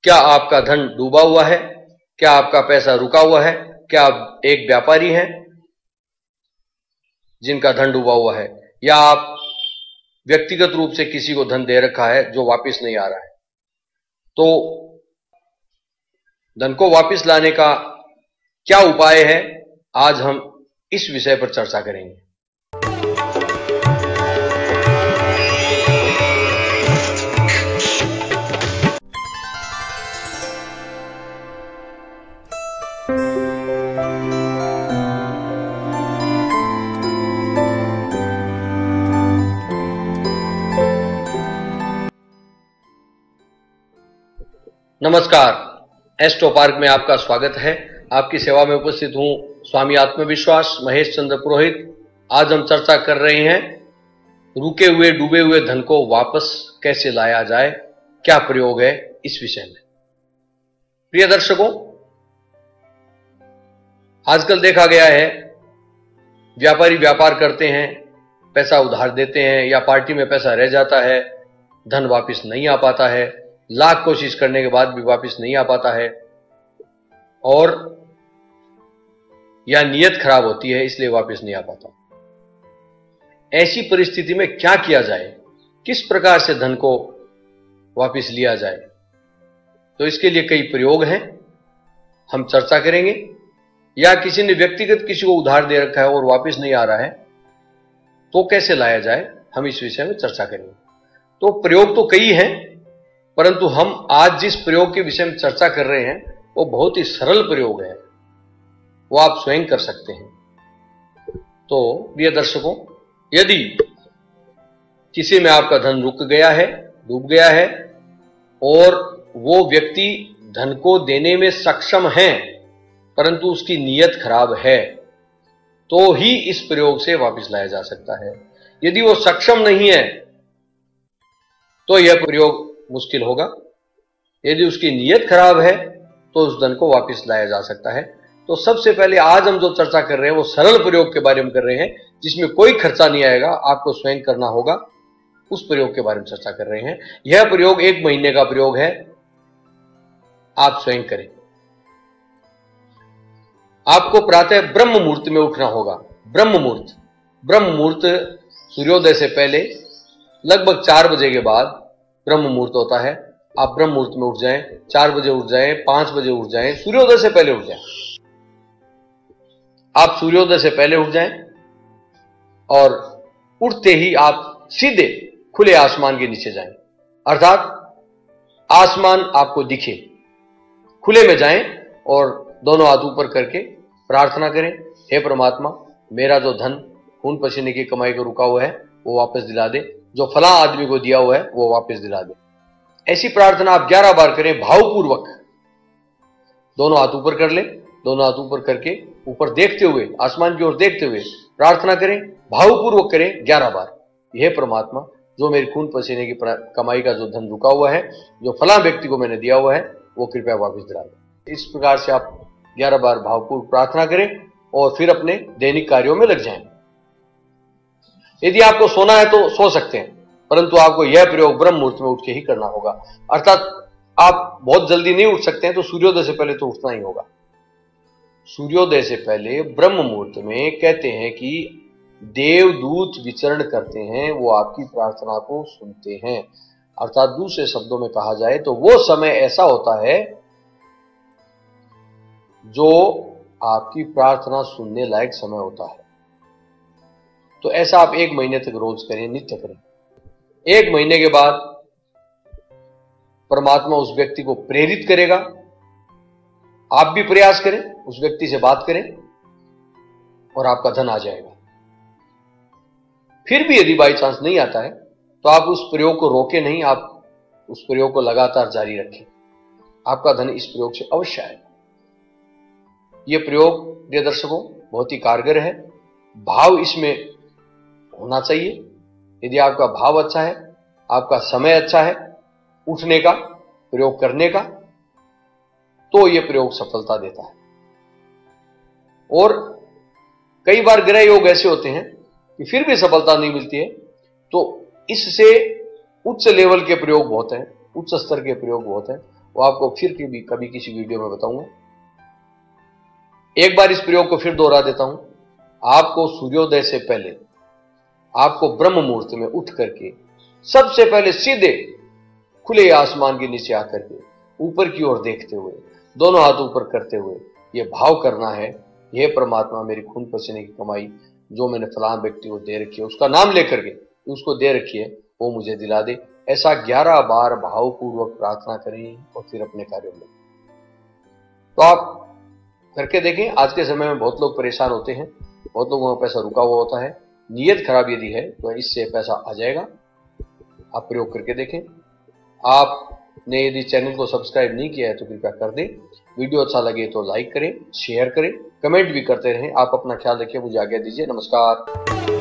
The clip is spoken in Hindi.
क्या आपका धन डूबा हुआ है? क्या आपका पैसा रुका हुआ है? क्या आप एक व्यापारी हैं जिनका धन डूबा हुआ है, या आप व्यक्तिगत रूप से किसी को धन दे रखा है जो वापस नहीं आ रहा है? तो धन को वापस लाने का क्या उपाय है, आज हम इस विषय पर चर्चा करेंगे। नमस्कार, एस्ट्रो पार्क में आपका स्वागत है। आपकी सेवा में उपस्थित हूं स्वामी आत्मविश्वास महेश चंद्र पुरोहित। आज हम चर्चा कर रहे हैं रुके हुए डूबे हुए धन को वापस कैसे लाया जाए, क्या प्रयोग है इस विषय में। प्रिय दर्शकों, आजकल देखा गया है व्यापारी व्यापार करते हैं, पैसा उधार देते हैं या पार्टी में पैसा रह जाता है, धन वापस नहीं आ पाता है, लाख कोशिश करने के बाद भी वापस नहीं आ पाता है, और या नियत खराब होती है इसलिए वापस नहीं आ पाता। ऐसी परिस्थिति में क्या किया जाए, किस प्रकार से धन को वापस लिया जाए? तो इसके लिए कई प्रयोग हैं, हम चर्चा करेंगे। या किसी ने व्यक्तिगत किसी को उधार दे रखा है और वापस नहीं आ रहा है, तो कैसे लाया जाए, हम इस विषय में चर्चा करेंगे। तो प्रयोग तो कई हैं, परंतु हम आज जिस प्रयोग के विषय में चर्चा कर रहे हैं वो बहुत ही सरल प्रयोग है, वो आप स्वयं कर सकते हैं। तो प्रिय दर्शकों, यदि किसी में आपका धन रुक गया है, डूब गया है, और वो व्यक्ति धन को देने में सक्षम है परंतु उसकी नीयत खराब है, तो ही इस प्रयोग से वापस लाया जा सकता है। यदि वो सक्षम नहीं है तो यह प्रयोग मुश्किल होगा। यदि उसकी नीयत खराब है तो उस धन को वापस लाया जा सकता है। तो सबसे पहले आज हम जो चर्चा कर रहे हैं वो सरल प्रयोग के बारे में कर रहे हैं, जिसमें कोई खर्चा नहीं आएगा, आपको स्वयं करना होगा। उस प्रयोग के बारे में चर्चा कर रहे हैं। यह प्रयोग 1 महीने का प्रयोग है, आप स्वयं करें। आपको प्रातः ब्रह्म मुहूर्त में उठना होगा। ब्रह्म मुहूर्त सूर्योदय से पहले लगभग 4 बजे के बाद ब्रह्म मुहूर्त होता है। आप ब्रह्म मुहूर्त में उठ जाएं, 4 बजे उठ जाएं, 5 बजे उठ जाएं, सूर्योदय से पहले उठ जाएं। आप सूर्योदय से पहले उठ जाएं और उठते ही आप सीधे खुले आसमान के नीचे जाएं, अर्थात आसमान आपको दिखे। खुले में जाएं और दोनों हाथ ऊपर करके प्रार्थना करें, हे परमात्मा, मेरा जो धन खून पसीने की कमाई को रुका हुआ है वो वापस दिला दे, जो फला आदमी को दिया हुआ है वो वापस दिला दे। ऐसी प्रार्थना आप 11 बार करें भावपूर्वक। दोनों हाथ ऊपर कर लें, दोनों हाथ ऊपर करके ऊपर देखते हुए, आसमान की ओर देखते हुए प्रार्थना करें, भावपूर्वक करें 11 बार। यह परमात्मा, जो मेरी खून पसीने की कमाई का जो धन रुका हुआ है, जो फला व्यक्ति को मैंने दिया हुआ है, वो कृपया वापस दिला दे। इस प्रकार से आप 11 बार भावपूर्वक प्रार्थना करें और फिर अपने दैनिक कार्यों में लग जाएं। यदि आपको सोना है तो सो सकते हैं, परंतु आपको यह प्रयोग ब्रह्म मुहूर्त में उठ के ही करना होगा। अर्थात आप बहुत जल्दी नहीं उठ सकते हैं तो सूर्योदय से पहले तो उठना ही होगा। सूर्योदय से पहले ब्रह्म मुहूर्त में कहते हैं कि देवदूत विचरण करते हैं, वो आपकी प्रार्थना को सुनते हैं। अर्थात दूसरे शब्दों में कहा जाए तो वो समय ऐसा होता है जो आपकी प्रार्थना सुनने लायक समय होता है। तो ऐसा आप 1 महीने तक रोज करें, नित्य करें। 1 महीने के बाद परमात्मा उस व्यक्ति को प्रेरित करेगा। आप भी प्रयास करें, उस व्यक्ति से बात करें और आपका धन आ जाएगा। फिर भी यदि बाई चांस नहीं आता है तो आप उस प्रयोग को रोके नहीं, आप उस प्रयोग को लगातार जारी रखें। आपका धन इस प्रयोग से अवश्य आएगा। यह प्रयोग प्रिय दर्शकों बहुत ही कारगर है। भाव इसमें होना चाहिए। यदि आपका भाव अच्छा है, आपका समय अच्छा है उठने का, प्रयोग करने का, तो यह प्रयोग सफलता देता है। और कई बार ग्रह योग ऐसे होते हैं कि फिर भी सफलता नहीं मिलती है, तो इससे उच्च लेवल के प्रयोग बहुत हैं, उच्च स्तर के प्रयोग बहुत हैं। वो आपको फिर कभी किसी वीडियो में बताऊंगा। एक बार इस प्रयोग को फिर दोहरा देता हूं। आपको सूर्योदय से पहले आपको ब्रह्म मुहूर्त में उठ करके सबसे पहले सीधे खुले आसमान के नीचे आकर के ऊपर की ओर देखते हुए दोनों हाथ ऊपर करते हुए यह भाव करना है, यह परमात्मा मेरी खून पसीने की कमाई जो मैंने फलां व्यक्ति को दे रखी है, उसका नाम लेकर के उसको दे रखी है, वो मुझे दिला दे। ऐसा 11 बार भावपूर्वक प्रार्थना करें और फिर अपने कार्यों में। तो आप करके देखें। आज के समय में बहुत लोग परेशान होते हैं, बहुत लोगों का पैसा रुका हुआ होता है। नीयत खराब यदि है तो इससे पैसा आ जाएगा। आप प्रयोग करके देखें। आपने यदि चैनल को सब्सक्राइब नहीं किया है तो कृपया कर दें। वीडियो अच्छा लगे तो लाइक करें, शेयर करें, कमेंट भी करते रहें। आप अपना ख्याल रखिए, मुझे आज्ञा दीजिए। नमस्कार।